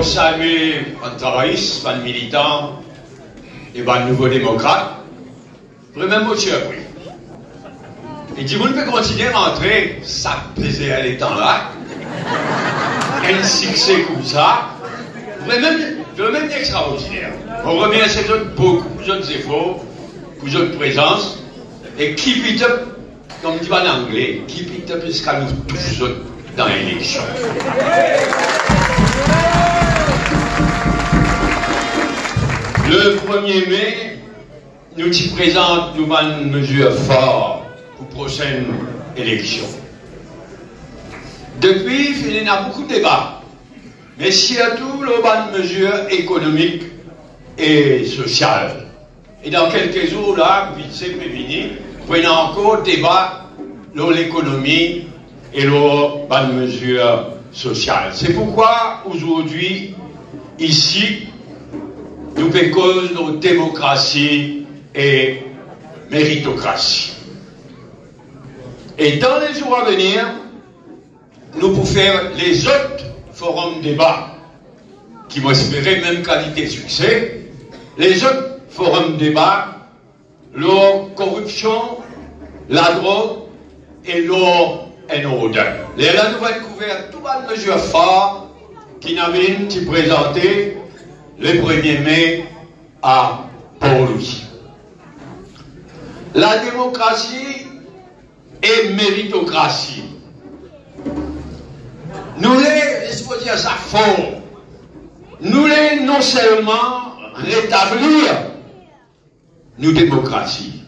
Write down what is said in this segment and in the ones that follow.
Donc, saluer les travaillistes, les militants et les nouveaux démocrates. Vraiment, moi, je suis appris. Et tout le monde peut continuer à rentrer, ça plaisait à l'étang là. Un succès comme ça. Vraiment extraordinaire. On remercie beaucoup pour votre efforts, pour votre présence. Et keep it up, comme dit en anglais, keep it up jusqu'à nous tous dans l'élection. Le 1er mai, nous t'y présentons une mesure forte pour la prochaine élection. Depuis, il y a beaucoup de débats, mais surtout une mesure économique et sociale. Et dans quelques jours, là, vite c'est prévenu, il y a encore débat sur l'économie et sur une mesure sociale. C'est pourquoi, aujourd'hui, ici, nous causons nos démocratie et méritocratie. Et dans les jours à venir, nous pouvons faire les autres forums de débat qui vont espérer même qualité de succès. Les autres forums de débat, la corruption, la drogue et l'eau et l'odeur. Là, nous allons couvrir toutes les mesures fortes qui n'avaient été présentées le 1er mai à Port-Louis. La démocratie et méritocratie. Nous les, il faut dire ça fort, nous les non seulement rétablir nos démocraties,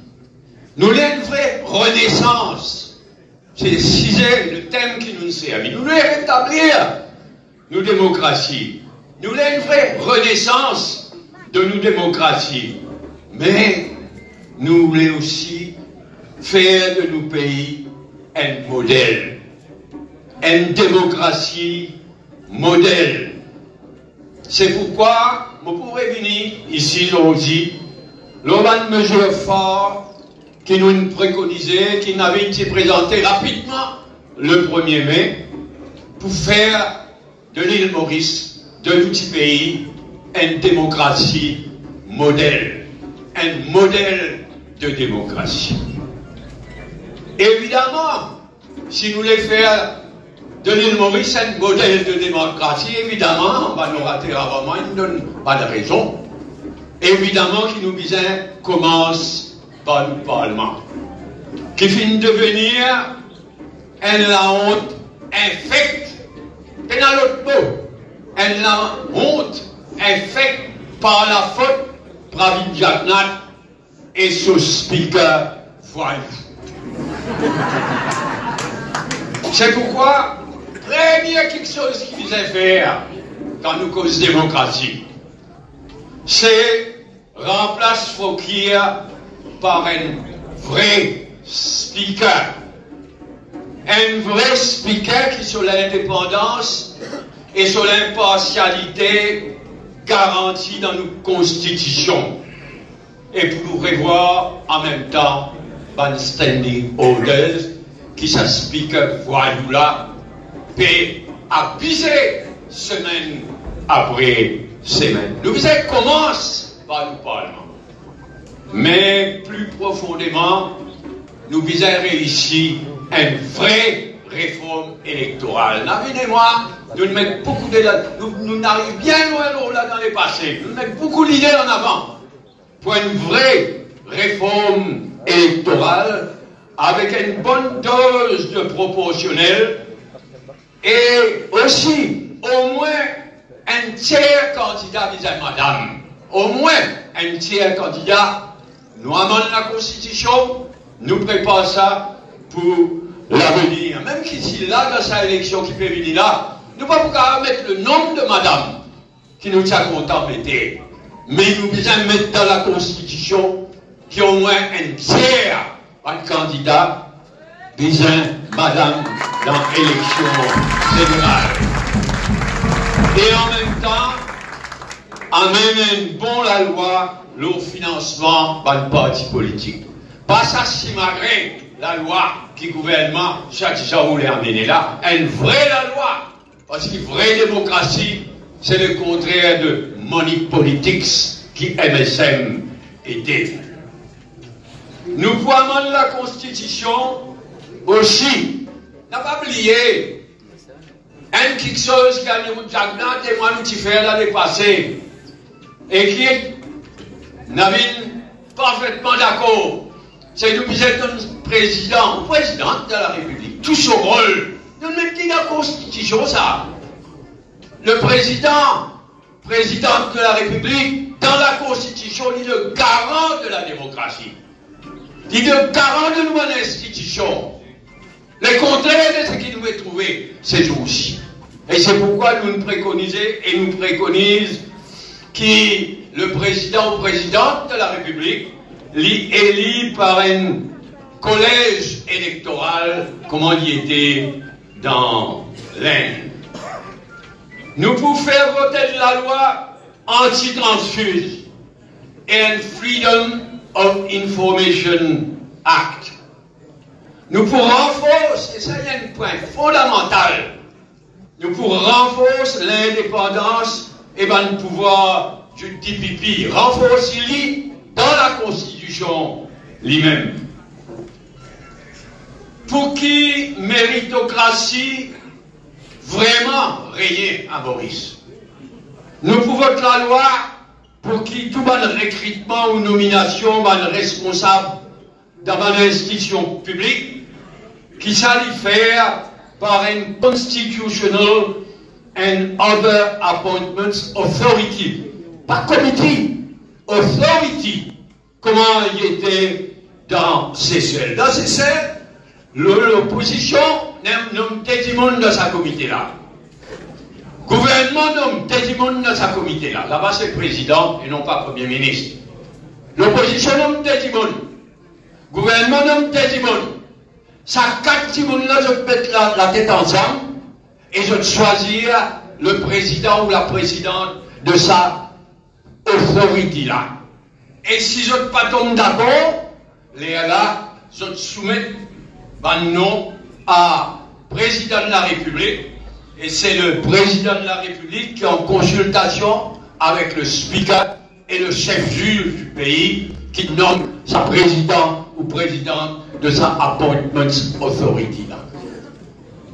nous les une vraie renaissance, c'est le thème qui nous sert, nous les rétablir nos démocraties, nous les une vraie renaissance de nos démocraties, mais nous voulons aussi faire de nos pays un modèle, une démocratie modèle. C'est pourquoi vous pourrez venir ici aujourd'hui, l'une mesure forte qui nous préconisait, qui n'avait été présentée rapidement le 1er mai, pour faire de l'île Maurice, de l'outil pays, une démocratie modèle, un modèle de démocratie. Évidemment, si nous voulons faire de l'île Maurice un modèle de démocratie, évidemment, on va nous rater avant, il ne donne pas de raison. Évidemment, qui nous disait commence par le Parlement, qui finit de devenir la honte infecte, et dans l'autre mot, la honte infecte par la faute Pravind Jagnnath et son speaker voyou. C'est pourquoi, première quelque chose qu'il disait faire quand nous cause démocratie, c'est remplace Fokir par un vrai speaker. Un vrai speaker qui sur l'indépendance et sur l'impartialité garantie dans nos constitutions. Et pour nous revoir en même temps, ban standing orders qui s'explique voyou là, peut abuser semaine après semaine. Nous visons commence par le Parlement. Mais plus profondément, nous visons réussir une vraie réforme électorale. Navin et moi, nous mettons beaucoup de... Nous n'arrivons bien loin là dans les passés. Nous mettons beaucoup d'idées en avant pour une vraie réforme électorale avec une bonne dose de proportionnel et aussi au moins un tiers candidat vis-à-vis madame. Au moins un tiers candidat. Nous amendons la Constitution, nous préparons ça pour l'avenir. Même qu'ici, là, dans sa élection qui peut venir là, nous ne pouvons pas mettre le nombre de madame qui nous tient content mettre. Mais nous devons mettre dans la Constitution qui au moins un tiers de candidats besoin madame dans l'élection générale. Et en même temps, amène bon la loi le financement par le parti politique. Pas ça si malgré la loi qui gouvernement chaque jour voulait amener là, une vraie la loi. Parce qu'une vraie démocratie, c'est le contraire de money politics qui MSM était. Nous voyons la Constitution aussi. N'a pas oublié un quelque chose qui a nous jardin témoin nous fait l'année passée et qui n'avait parfaitement d'accord. C'est nous qui sommes un président ou présidente de la République. Tout son rôle. Nous mettons dans la Constitution ça. Le président de la République, dans la Constitution, il est le garant de la démocratie. Il est le garant de nos institutions. Le contraire de ce qui nous est trouvé ces jours-ci. Et c'est pourquoi nous préconisons et nous préconisons que le président ou présidente de la République est élu par un collège électoral, comme il était dans l'Inde. Nous pouvons faire voter la loi anti-transfuse et un Freedom of Information Act. Nous pouvons renforcer, et ça y est un point fondamental, nous pouvons renforcer l'indépendance et le pouvoir du DPP, renforcer-le dans la Constitution lui-même. Pour qui méritocratie vraiment régner à Maurice. Nous pouvons voter la loi pour qui tout bon recrutement ou nomination bon responsable dans une institution publique qui s'allait faire par une Constitutional and Other Appointments Authority. Pas committee, authority. Comment il était dans CCL. Dans CCL, l'opposition nomme tout le monde dans sa comité-là. Gouvernement nomme tout le monde dans sa comité-là. Là-bas, c'est le président et non pas le premier ministre. L'opposition nomme tout le monde. Gouvernement nomme tout le monde. Ça, quatre petits monde-là, je peux mettre la tête ensemble et je choisir le président ou la présidente de sa autorité-là. Et si je ne pas tombe d'accord, là, je soumets un nom à président de la République, et c'est le président de la République qui est en consultation avec le speaker et le chef juge du pays qui nomme sa présidente ou présidente de sa Appointments Authority. Là.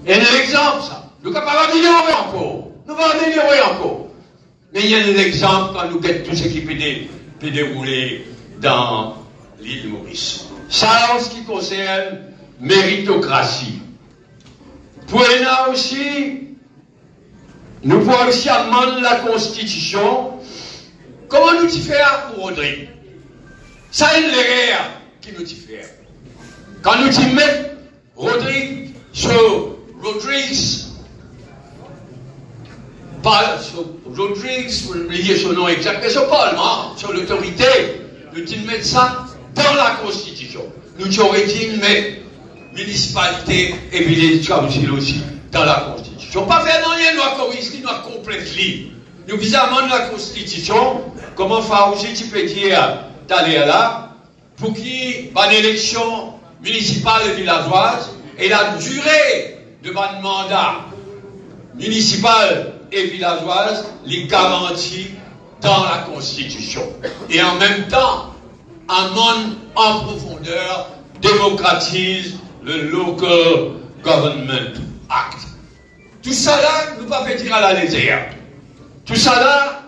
Et un exemple, ça. Nous sommes capables d'améliorer encore. Nous allons améliorer encore. Mais il y a un exemple quand nous guettons tout ce qui peut dérouler dans l'île Maurice. Ça, en ce qui concerne méritocratie. Pour là aussi, nous pouvons aussi amender la Constitution. Comment nous y faire pour Rodrigue? Ça, c'est l'erreur qui nous y fait. Quand nous y mettons Rodrigue sur Rodrigues, pas sur Rodrigues, vous oubliez son nom exact, mais sur Parlement, sur l'autorité, nous y mettons ça dans la Constitution. Nous aurions dit mettre municipalité et village council aussi dans la Constitution. Pas faire rien, nous corriger, nous compléter. Nous visons la Constitution, comment faire aussi, tu peux dire, d'aller là, pour qu'il y ait une élection municipale et villageoise, et la durée de mon mandat municipal et villageoise, les garantit dans la Constitution. Et en même temps, un monde en profondeur démocratise le Local Government Act. Tout ça là, nous ne pouvons pas dire à la légère. Tout ça là,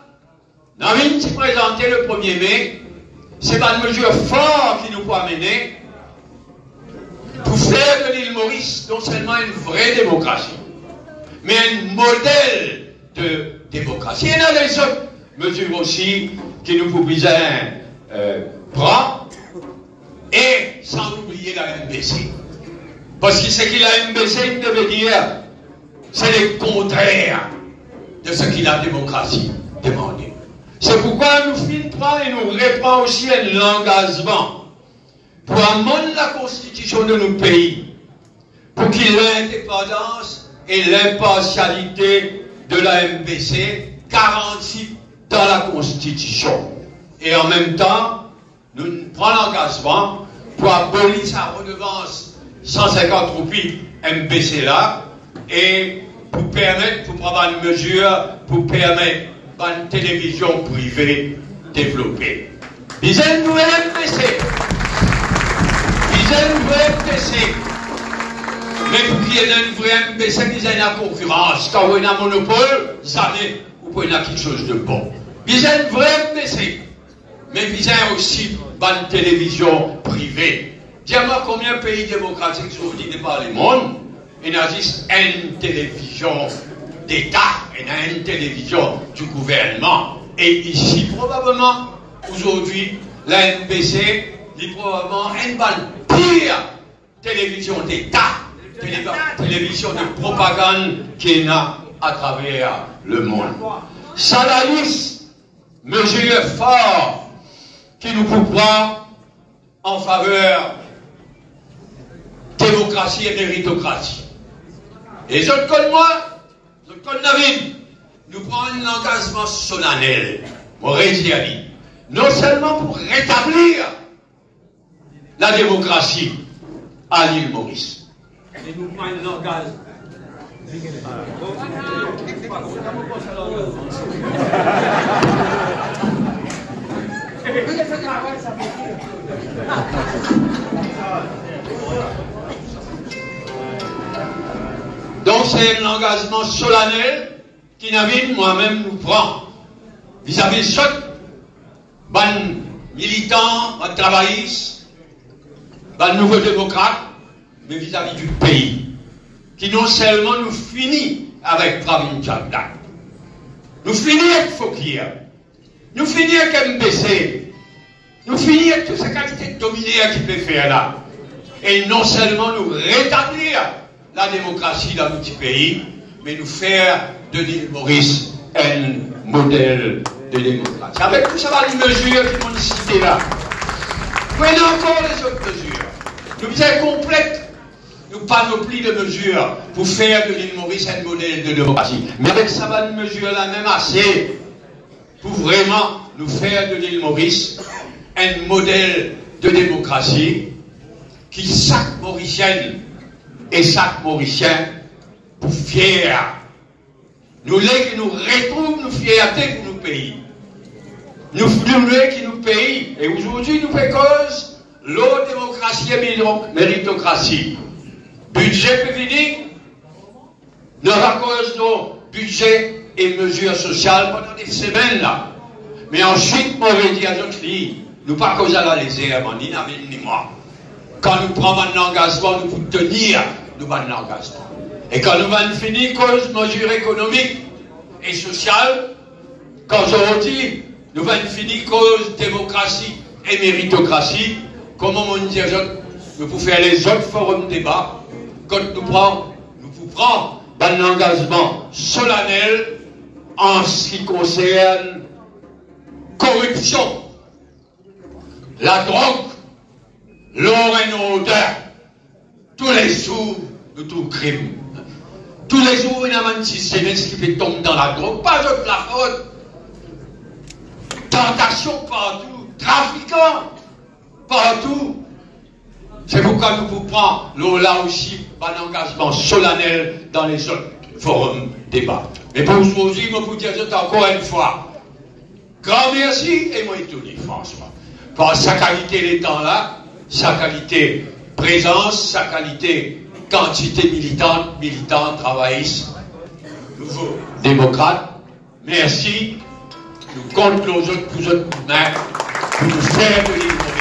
Navin s'est présenté le 1er mai, c'est une mesure forte qui nous peut amener pour faire de l'île Maurice non seulement une vraie démocratie, mais un modèle de démocratie. Il y en a des autres mesures aussi que nous pouvons prendre, et sans oublier la MBC. Parce que ce que la MBC devait dire, c'est le contraire de ce que la démocratie demandait. C'est pourquoi nous filtrons et nous reprenons aussi un engagement pour amender la constitution de nos pays, pour qu'il y ait l'indépendance et l'impartialité de la MBC garantie dans la constitution. Et en même temps, nous prenons l'engagement pour abolir sa redevance 150 roupies MBC là et pour permettre, pour prendre une mesure, pour permettre une télévision privée développée. Ils aiment nous baisser. Ils aiment nous baisser. Mais pour qu'il y ait une vraie baisser, ils aiment la concurrence. Quand vous avez un monopole, jamais vous pouvez avoir quelque chose de bon. Ils aiment vraiment baisser. Mais ils aiment aussi une télévision privée. Dis-moi combien de pays démocratiques sont dit par le monde, il y a juste une télévision d'État, il y a une télévision du gouvernement. Et ici, probablement, aujourd'hui, la NBC est probablement une pire télévision d'État, télévision de propagande qu'il y a à travers le monde. Ça la liste, mesure fort qui nous prend en faveur démocratie et méritocratie. Et les autres comme moi, les autres comme David, nous prenons un engagement solennel, non seulement pour rétablir la démocratie à l'île Maurice. Et nous prenons un engagement. Donc c'est un engagement solennel qui Navid moi-même nous prend vis-à-vis de ceux militants, travaillistes, nouveaux démocrates, mais vis-à-vis du pays, qui non seulement nous finit avec Pravin Gordhan, nous finit avec Fokir, nous finit avec MBC, nous finit avec toute sa qualité de dominée qui peut faire là, et non seulement nous rétablir la démocratie dans notre pays, mais nous faire de l'île Maurice un modèle de démocratie. Avec tout ça, les mesures qui m'ont cité là. Prenez encore les autres mesures. Nous faisons complète, nous panoplie de mesures pour faire de l'île Maurice un modèle de démocratie. Mais avec ça, une mesure là même assez pour vraiment nous faire de l'île Maurice un modèle de démocratie qui chaque Mauricienne et chaque Mauricien pour fier. Nous voulons que nous retrouvons nos fiertés pour nos pays. Nous voulons que nos pays, et aujourd'hui nous faisons cause, l'eau démocratie et méritocratie. Budget peut venir, nous avons cause nos budgets et mesures sociales pendant des semaines là. Mais ensuite, moi je dis à notre fille, nous pas cause à la légère, ni Navid ni moi. Quand nous prenons un engagement, nous pouvons tenir nous un engagement. Et quand nous allons finir cause mesures économiques et sociales, quand aujourd'hui nous allons finir cause démocratie et méritocratie, comment on dit nous pouvons faire les autres forums de débat, quand nous pouvons prendre un engagement solennel en ce qui concerne corruption, la drogue, l'or et nos odeurs, tous les jours de tout crime. Tous les jours, il y a un petit sénès qui fait tomber dans la drogue, pas de la faute. Tentation partout, trafiquants partout. C'est pourquoi nous vous prenons là aussi un engagement solennel dans les autres forums débats. Mais pour aujourd'hui, je vous dire encore une fois, grand merci et moi tout dit François. Pour sa qualité les temps là, sa qualité présence, sa qualité quantité militante, travailliste, nouveau démocrate. Merci. Nous comptons les autres mains pour nous faire de l'île.